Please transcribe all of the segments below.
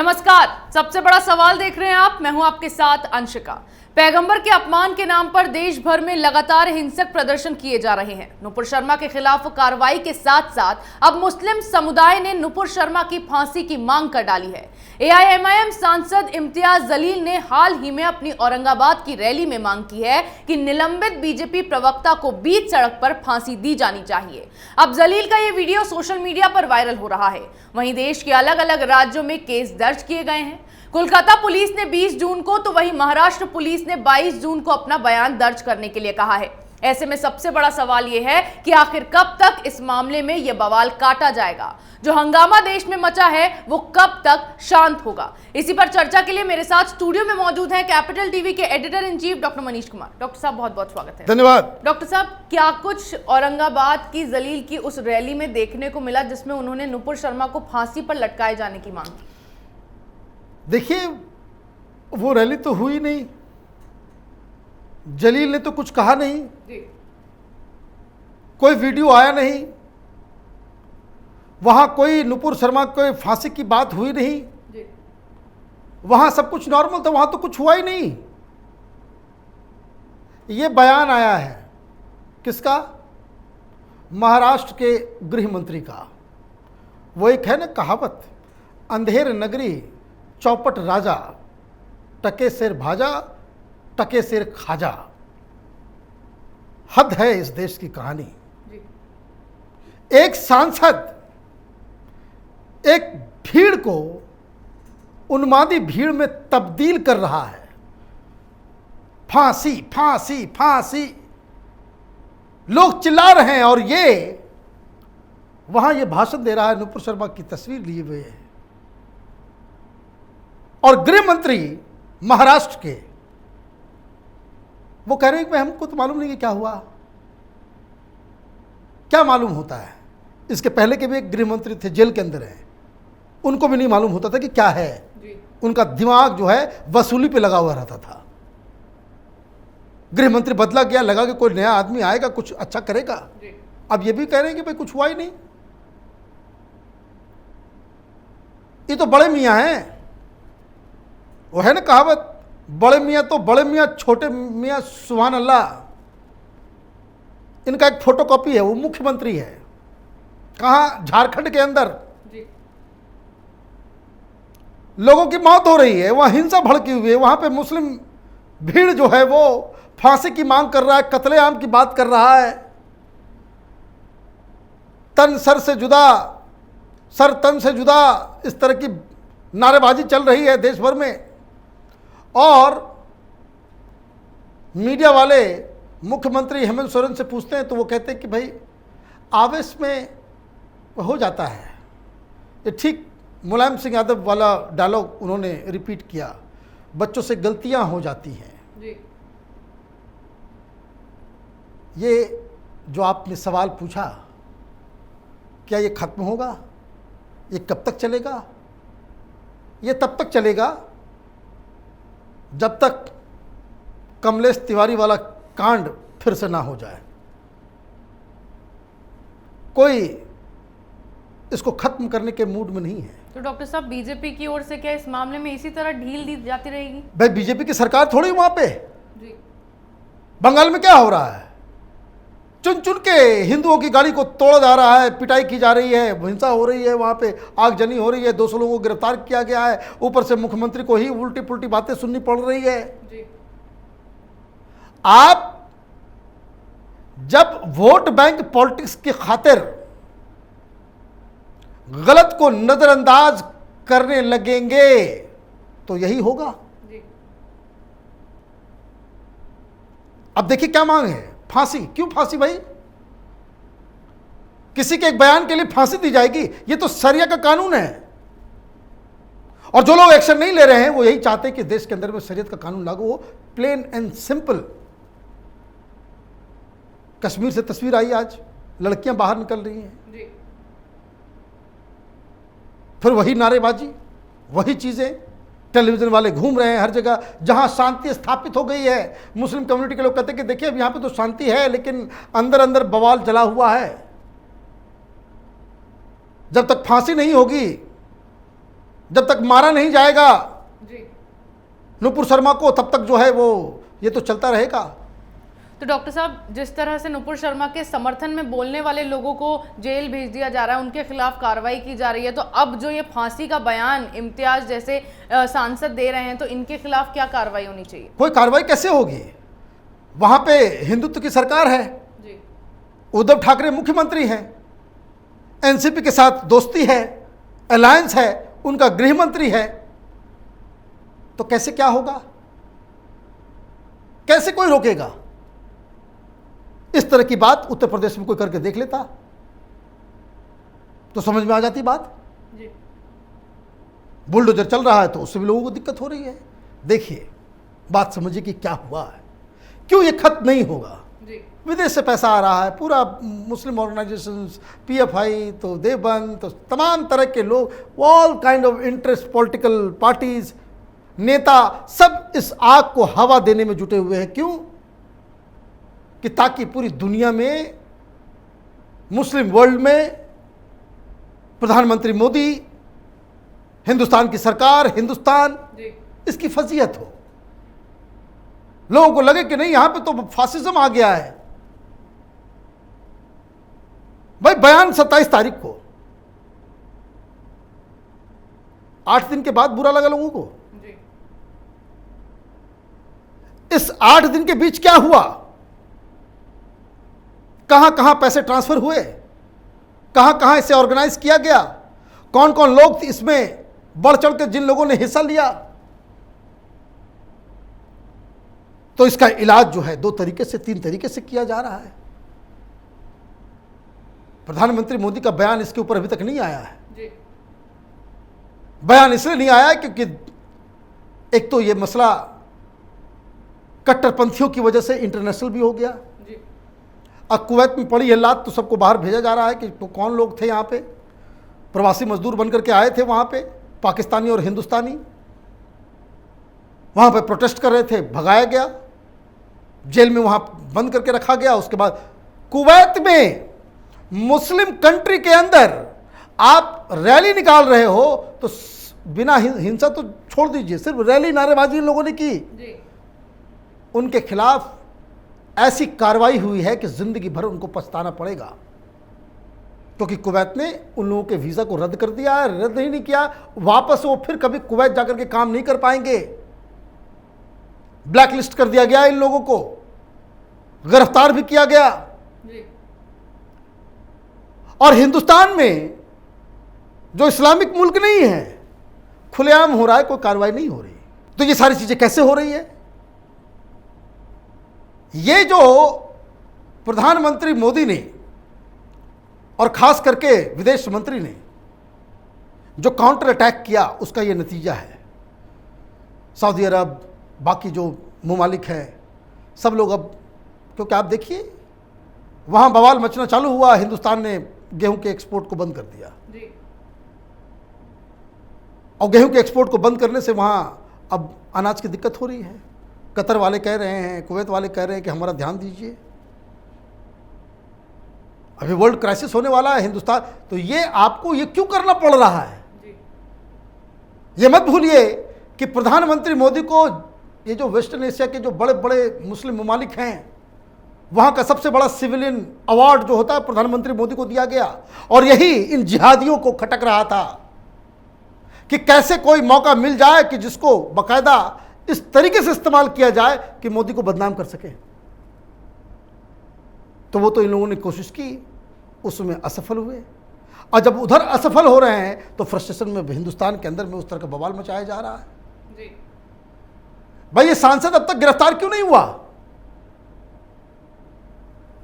नमस्कार। सबसे बड़ा सवाल देख रहे हैं आप, मैं हूं आपके साथ अंशिका। पैगंबर के अपमान के नाम पर देश भर में लगातार हिंसक प्रदर्शन किए जा रहे हैं। नुपुर शर्मा के खिलाफ कार्रवाई के साथ साथ अब मुस्लिम समुदाय ने नुपुर शर्मा की फांसी की मांग कर डाली है। एआईएमआईएम सांसद इम्तियाज जलील ने हाल ही में अपनी औरंगाबाद की रैली में मांग की है कि निलंबित बीजेपी प्रवक्ता को बीच सड़क पर फांसी दी जानी चाहिए। अब जलील का ये वीडियो सोशल मीडिया पर वायरल हो रहा है। वहीं देश के अलग अलग राज्यों में केस दर्ज किए गए हैं। कोलकाता पुलिस ने 20 जून को तो वहीं महाराष्ट्र पुलिस ने 22 जून को अपना बयान दर्ज करने के लिए कहा है। ऐसे में सबसे बड़ा सवाल यह है कि आखिर कब तक इस मामले में यह बवाल काटा जाएगा। जो हंगामा देश में मचा है वो कब तक शांत होगा। इसी पर चर्चा के लिए मेरे साथ स्टूडियो में मौजूद हैं कैपिटल टीवी के editor in chief doctor Manish Kumar. Doctor साहब बहुत बहुत स्वागत है। धन्यवाद। डॉक्टर साहब, क्या कुछ औरंगाबाद की जलील की उस रैली में देखने को मिला जिसमें उन्होंने नुपुर शर्मा को फांसी पर लटकाए जाने की मांग की? देखिए, वो रैली तो हुई नहीं, जलील ने तो कुछ कहा नहीं जी। कोई वीडियो आया नहीं, वहां कोई नुपुर शर्मा को फांसी की बात हुई नहीं जी। वहां सब कुछ नॉर्मल था, वहां तो कुछ हुआ ही नहीं। ये बयान आया है किसका? महाराष्ट्र के गृह मंत्री का। वो एक है ना कहावत, अंधेर नगरी चौपट राजा, टके सिर भाजा टके सिर खाजा। हद है इस देश की कहानी। जी। एक सांसद एक भीड़ को उन्मादी भीड़ में तब्दील कर रहा है। फांसी फांसी फांसी लोग चिल्ला रहे हैं और ये वहां ये भाषण दे रहा है, नुपुर शर्मा की तस्वीर लिए हुए है। और गृह मंत्री महाराष्ट्र के वो कह रहे हैं कि हमको तो मालूम नहीं कि क्या हुआ। क्या मालूम होता है? इसके पहले के भी एक गृह मंत्री थे, जेल के अंदर हैं, उनको भी नहीं मालूम होता था कि क्या है जी। उनका दिमाग जो है वसूली पे लगा हुआ रहता था। गृह मंत्री बदला गया, लगा कि कोई नया आदमी आएगा, कुछ अच्छा करेगा। जी। अब ये भी कह रहे हैं कि भाई कुछ हुआ ही नहीं। ये तो बड़े मियाँ हैं। वो है ना कहावत, बड़े मियाँ तो बड़े मियाँ, छोटे मियाँ सुभान अल्लाह। इनका एक फोटोकॉपी है, वो मुख्यमंत्री है। कहाँ? झारखंड के अंदर जी। लोगों की मौत हो रही है, वहाँ हिंसा भड़की हुई है, वहाँ पे मुस्लिम भीड़ जो है वो फांसी की मांग कर रहा है, कत्लेआम की बात कर रहा है। तन सर से जुदा, सर तन से जुदा, इस तरह की नारेबाजी चल रही है देश भर में। और मीडिया वाले मुख्यमंत्री हेमंत सोरेन से पूछते हैं तो वो कहते हैं कि भाई आवेश में हो जाता है। ये ठीक मुलायम सिंह यादव वाला डायलॉग उन्होंने रिपीट किया, बच्चों से गलतियां हो जाती हैं। जी। ये जो आपने सवाल पूछा, क्या ये खत्म होगा? ये कब तक चलेगा? ये तब तक चलेगा जब तक कमलेश तिवारी वाला कांड फिर से ना हो जाए। कोई इसको खत्म करने के मूड में नहीं है। तो डॉक्टर साहब, बीजेपी की ओर से क्या इस मामले में इसी तरह ढील दी जाती रहेगी? भाई बीजेपी की सरकार थोड़ी वहां पे। जी। बंगाल में क्या हो रहा है? चुन चुन के हिंदुओं की गाड़ी को तोड़ा जा रहा है, पिटाई की जा रही है, हिंसा हो रही है, वहां पे आगजनी हो रही है, 200 लोगों को गिरफ्तार किया गया है। ऊपर से मुख्यमंत्री को ही उल्टी पुल्टी बातें सुननी पड़ रही है। जी। आप जब वोट बैंक पॉलिटिक्स की खातिर गलत को नजरअंदाज करने लगेंगे तो यही होगा। जी। अब देखिए क्या मांग है? फांसी। क्यों फांसी भाई? किसी के एक बयान के लिए फांसी दी जाएगी? ये तो शरिया का कानून है। और जो लोग एक्शन नहीं ले रहे हैं वो यही चाहते हैं कि देश के अंदर में शरीयत का कानून लागू हो, प्लेन एंड सिंपल। कश्मीर से तस्वीर आई आज, लड़कियां बाहर निकल रही हैं, जी। फिर वही नारेबाजी, वही चीजें, टेलीविजन वाले घूम रहे हैं हर जगह। जहां शांति स्थापित हो गई है, मुस्लिम कम्युनिटी के लोग कहते हैं कि देखिए अब यहां पे तो शांति है लेकिन अंदर अंदर बवाल जला हुआ है। जब तक फांसी नहीं होगी जब तक मारा नहीं जाएगा जी। नुपुर शर्मा को, तब तक जो है वो ये तो चलता रहेगा। तो डॉक्टर साहब, जिस तरह से नुपुर शर्मा के समर्थन में बोलने वाले लोगों को जेल भेज दिया जा रहा है, उनके खिलाफ कार्रवाई की जा रही है, तो अब जो ये फांसी का बयान इम्तियाज जैसे सांसद दे रहे हैं, तो इनके खिलाफ क्या कार्रवाई होनी चाहिए? कोई कार्रवाई कैसे होगी? वहां पे हिंदुत्व की सरकार है जी। उद्धव ठाकरे मुख्यमंत्री हैं, एनसीपी के साथ दोस्ती है, अलायंस है, उनका गृह मंत्री है, तो कैसे क्या होगा? कैसे कोई रोकेगा? इस तरह की बात उत्तर प्रदेश में कोई करके देख लेता तो समझ में आ जाती बात। जी। बुलडोजर चल रहा है तो उससे भी लोगों को दिक्कत हो रही है। देखिए, बात समझिए कि क्या हुआ है, क्यों ये खत्म नहीं होगा। जी। विदेश से पैसा आ रहा है, पूरा मुस्लिम ऑर्गेनाइजेशंस, पीएफआई, तो देवबंद, तो तमाम तरह के लोग, all kind of interest, political parties, नेता, सब इस आग को हवा देने में जुटे हुए हैं। क्यों? कि ताकि पूरी दुनिया में, मुस्लिम वर्ल्ड में प्रधानमंत्री मोदी, हिंदुस्तान की सरकार, हिंदुस्तान, जी। इसकी फजीहत हो। लोगों को लगे कि नहीं, यहां पे तो फासिज्म आ गया है। भाई, बयान 27 तारीख को, 8 दिन के बाद बुरा लगा लोगों को। जी। इस 8 दिन के बीच क्या हुआ? कहां कहां पैसे ट्रांसफर हुए, कहां कहां इसे ऑर्गेनाइज किया गया, कौन कौन लोग इसमें बढ़ चढ़ कर जिन लोगों ने हिस्सा लिया। तो इसका इलाज जो है 2 तरीके से, 3 तरीके से किया जा रहा है। प्रधानमंत्री मोदी का बयान इसके ऊपर अभी तक नहीं आया है। जी। बयान इसलिए नहीं आया है क्योंकि एक तो ये मसला कट्टरपंथियों की वजह से इंटरनेशनल भी हो गया। जी। अब कुवैत में पड़ी है लात, तो सबको बाहर भेजा जा रहा है कि तो कौन लोग थे यहाँ पे, प्रवासी मजदूर बनकर के आए थे वहाँ पे, पाकिस्तानी और हिंदुस्तानी, वहाँ पे प्रोटेस्ट कर रहे थे, भगाया गया, जेल में वहाँ बंद करके रखा गया। उसके बाद कुवैत में मुस्लिम कंट्री के अंदर आप रैली निकाल रहे हो तो बिना हिंसा तो छोड़ दीजिए, सिर्फ रैली नारेबाजी इन लोगों ने की। जी। उनके खिलाफ ऐसी कार्रवाई हुई है कि जिंदगी भर उनको पछताना पड़ेगा, क्योंकि कुवैत ने उन लोगों के वीज़ा को रद्द कर दिया है। रद्द ही नहीं किया, वापस वो फिर कभी कुवैत जाकर के काम नहीं कर पाएंगे। ब्लैकलिस्ट कर दिया गया, इन लोगों को गिरफ्तार भी किया गया। जी। और हिंदुस्तान में जो इस्लामिक मुल्क नहीं है, खुलेआम हो रहा है, कोई कार्रवाई नहीं हो रही। तो ये सारी चीजें कैसे हो रही है? ये जो प्रधानमंत्री मोदी ने और खास करके विदेश मंत्री ने जो काउंटर अटैक किया, उसका ये नतीजा है। सऊदी अरब, बाकी जो ममालिक हैं, सब लोग अब, क्योंकि आप देखिए वहाँ बवाल मचना चालू हुआ, हिंदुस्तान ने गेहूं के एक्सपोर्ट को बंद कर दिया। जी। और गेहूं के एक्सपोर्ट को बंद करने से वहाँ अब अनाज की दिक्कत हो रही है। कतर वाले कह रहे हैं, कुवैत वाले कह रहे हैं कि हमारा ध्यान दीजिए, अभी वर्ल्ड क्राइसिस होने वाला है हिंदुस्तान। तो ये आपको ये क्यों करना पड़ रहा है? जी। ये मत भूलिए कि प्रधानमंत्री मोदी को ये जो वेस्टर्न एशिया के जो बड़े बड़े मुस्लिम ममालिक हैं, वहाँ का सबसे बड़ा सिविलियन अवार्ड जो होता है प्रधानमंत्री मोदी को दिया गया। और यही इन जिहादियों को खटक रहा था कि कैसे कोई मौका मिल जाए कि जिसको बाकायदा इस तरीके से इस्तेमाल किया जाए कि मोदी को बदनाम कर सके। तो वो तो इन लोगों ने कोशिश की, उसमें असफल हुए। और जब उधर असफल हो रहे हैं तो फ्रस्ट्रेशन में हिंदुस्तान के अंदर में उस तरह का बवाल मचाया जा रहा है। जी। भाई, ये सांसद अब तक गिरफ्तार क्यों नहीं हुआ?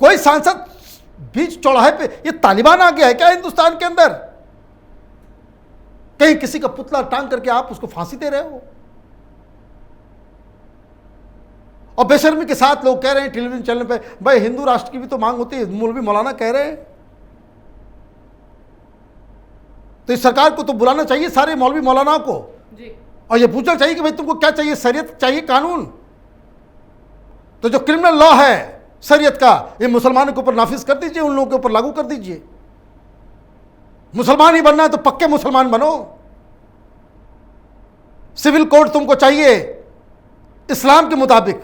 कोई सांसद बीच चौराहे पे, ये तालिबान आ गया है क्या हिंदुस्तान के अंदर? कहीं किसी का पुतला टांग करके आप उसको फांसी दे रहे हो। और बेशर्मी के साथ लोग कह रहे हैं टेलीविजन चैनल पे, भाई हिंदू राष्ट्र की भी तो मांग होती है, मौलवी मौलाना कह रहे हैं। तो इस सरकार को तो बुलाना चाहिए सारे मौलवी मौलाना को, जी। और ये पूछना चाहिए कि भाई तुमको क्या चाहिए, शरीयत चाहिए, कानून? तो जो क्रिमिनल लॉ है शरीयत का, ये मुसलमानों के ऊपर नाफिज कर दीजिए, उन लोगों के ऊपर लागू कर दीजिए। मुसलमान ही बनना है तो पक्के मुसलमान बनो। सिविल कोड तुमको चाहिए इस्लाम के मुताबिक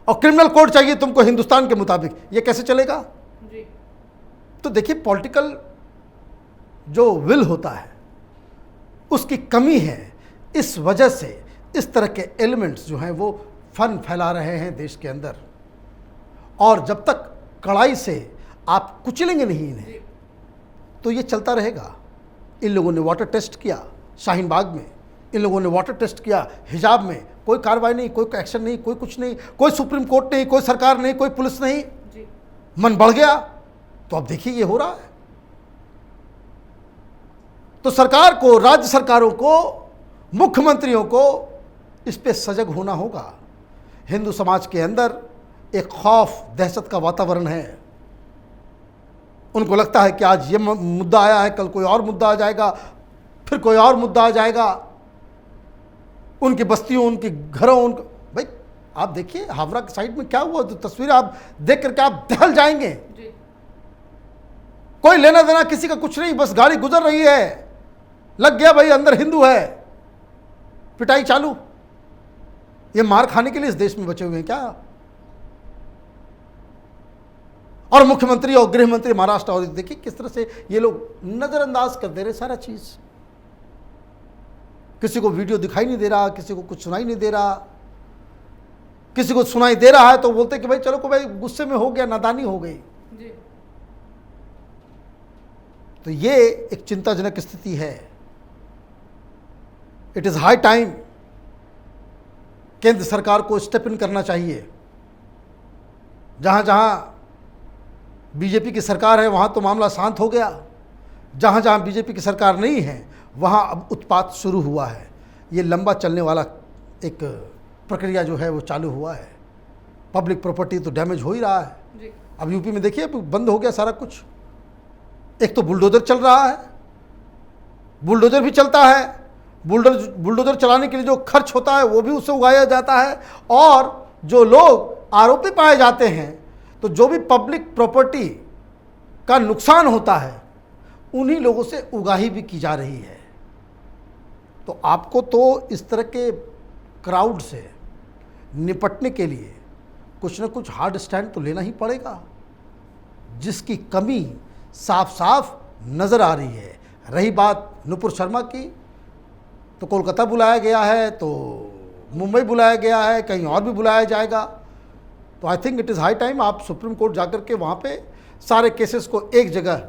और क्रिमिनल कोड चाहिए तुमको हिंदुस्तान के मुताबिक, ये कैसे चलेगा? जी। तो देखिए, पॉलिटिकल जो विल होता है उसकी कमी है। इस वजह से इस तरह के एलिमेंट्स जो हैं वो फन फैला रहे हैं देश के अंदर, और जब तक कड़ाई से आप कुचलेंगे नहीं इन्हें तो ये चलता रहेगा। इन लोगों ने वाटर टेस्ट किया शाहीन बाग में, इन लोगों ने वाटर टेस्ट किया हिजाब में, कोई कार्रवाई नहीं, कोई एक्शन नहीं, कोई कुछ नहीं, कोई सुप्रीम कोर्ट नहीं, कोई सरकार नहीं, कोई पुलिस नहीं। मन बढ़ गया तो अब देखिए ये हो रहा है। तो सरकार को, राज्य सरकारों को, मुख्यमंत्रियों को इस पे सजग होना होगा। हिंदू समाज के अंदर एक खौफ, दहशत का वातावरण है। उनको लगता है कि आज ये मुद्दा आया है, कल कोई और मुद्दा आ जाएगा, फिर कोई और मुद्दा आ जाएगा। उनकी बस्तियों, उनके घरों, उनको भाई आप देखिए हावड़ा की साइड में क्या हुआ, तो तस्वीरें आप देख करके आप दहल जाएंगे। कोई लेना देना किसी का कुछ नहीं, बस गाड़ी गुजर रही है, लग गया भाई अंदर हिंदू है, पिटाई चालू। ये मार खाने के लिए इस देश में बचे हुए हैं क्या? और मुख्यमंत्री और गृह मंत्री महाराष्ट्र, और देखिए किस तरह से ये लोग नजरअंदाज कर दे रहे सारा चीज। किसी को वीडियो दिखाई नहीं दे रहा, किसी को कुछ सुनाई नहीं दे रहा, किसी को सुनाई दे रहा है तो बोलते कि भाई चलो को भाई गुस्से में हो गया, नादानी हो गई जी। तो ये एक चिंताजनक स्थिति है। इट इज हाई टाइम, केंद्र सरकार को स्टेप इन करना चाहिए। जहां जहां बीजेपी की सरकार है वहाँ तो मामला शांत हो गया, जहाँ जहाँ बीजेपी की सरकार नहीं है वहाँ अब उत्पात शुरू हुआ है। ये लंबा चलने वाला एक प्रक्रिया जो है वो चालू हुआ है। पब्लिक प्रॉपर्टी तो डैमेज हो ही रहा है जी। अब यूपी में देखिए बंद हो गया सारा कुछ। एक तो बुलडोजर चल रहा है, बुलडोजर भी चलता है, बुलडोजर चलाने के लिए जो खर्च होता है वो भी उससे उगाया जाता है, और जो लोग आरोपी पाए जाते हैं तो जो भी पब्लिक प्रॉपर्टी का नुकसान होता है उन्हीं लोगों से उगाही भी की जा रही है। तो आपको तो इस तरह के क्राउड से निपटने के लिए कुछ ना कुछ हार्ड स्टैंड तो लेना ही पड़ेगा, जिसकी कमी साफ साफ नज़र आ रही है। रही बात नुपुर शर्मा की, तो कोलकाता बुलाया गया है, तो मुंबई बुलाया गया है, कहीं और भी बुलाया जाएगा। तो I think it is high time आप सुप्रीम कोर्ट जाकर के वहाँ पे सारे केसेस को एक जगह,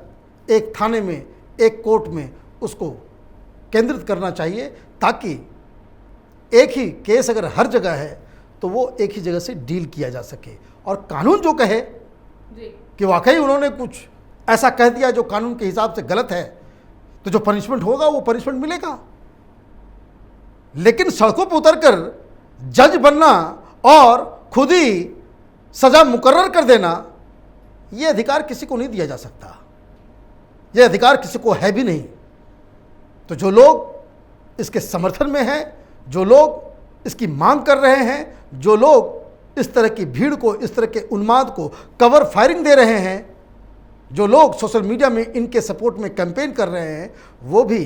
एक थाने में, एक कोर्ट में उसको केंद्रित करना चाहिए, ताकि एक ही केस अगर हर जगह है तो वो एक ही जगह से डील किया जा सके। और कानून जो कहे कि वाकई उन्होंने कुछ ऐसा कह दिया जो कानून के हिसाब से गलत है, तो जो पनिशमेंट होगा वो पनिशमेंट मिलेगा। लेकिन सड़कों पर उतरकर जज बनना और खुद ही सजा मुकर्रर कर देना, ये अधिकार किसी को नहीं दिया जा सकता, ये अधिकार किसी को है भी नहीं। तो जो लोग इसके समर्थन में हैं, जो लोग इसकी मांग कर रहे हैं, जो लोग इस तरह की भीड़ को, इस तरह के उन्माद को कवर फायरिंग दे रहे हैं, जो लोग सोशल मीडिया में इनके सपोर्ट में कैंपेन कर रहे हैं, वो भी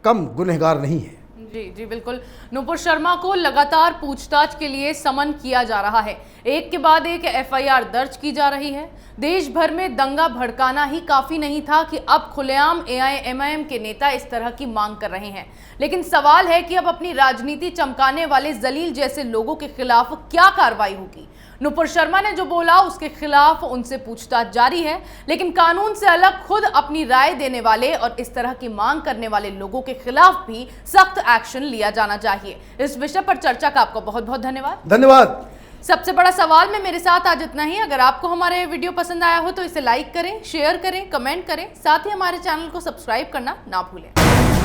कम गुनहगार नहीं है। जी जी बिल्कुल। नुपुर शर्मा को लगातार पूछताछ के लिए समन किया जा रहा है, एक के बाद एक एफआईआर दर्ज की जा रही है। देश भर में दंगा भड़काना ही काफी नहीं था कि अब खुलेआम एआईएमआईएम के नेता इस तरह की मांग कर रहे हैं। लेकिन सवाल है कि अब अपनी राजनीति चमकाने वाले जलील जैसे लोगों के खिलाफ क्या कार्रवाई होगी। नुपुर शर्मा ने जो बोला उसके खिलाफ उनसे पूछताछ जारी है, लेकिन कानून से अलग खुद अपनी राय देने वाले और इस तरह की मांग करने वाले लोगों के खिलाफ भी सख्त एक्शन लिया जाना चाहिए। इस विषय पर चर्चा का आपको बहुत बहुत धन्यवाद। सबसे बड़ा सवाल में मेरे साथ आज इतना ही। अगर आपको हमारे वीडियो पसंद आया हो तो इसे लाइक करें, शेयर करें, कमेंट करें, साथ ही हमारे चैनल को सब्सक्राइब करना ना भूलें।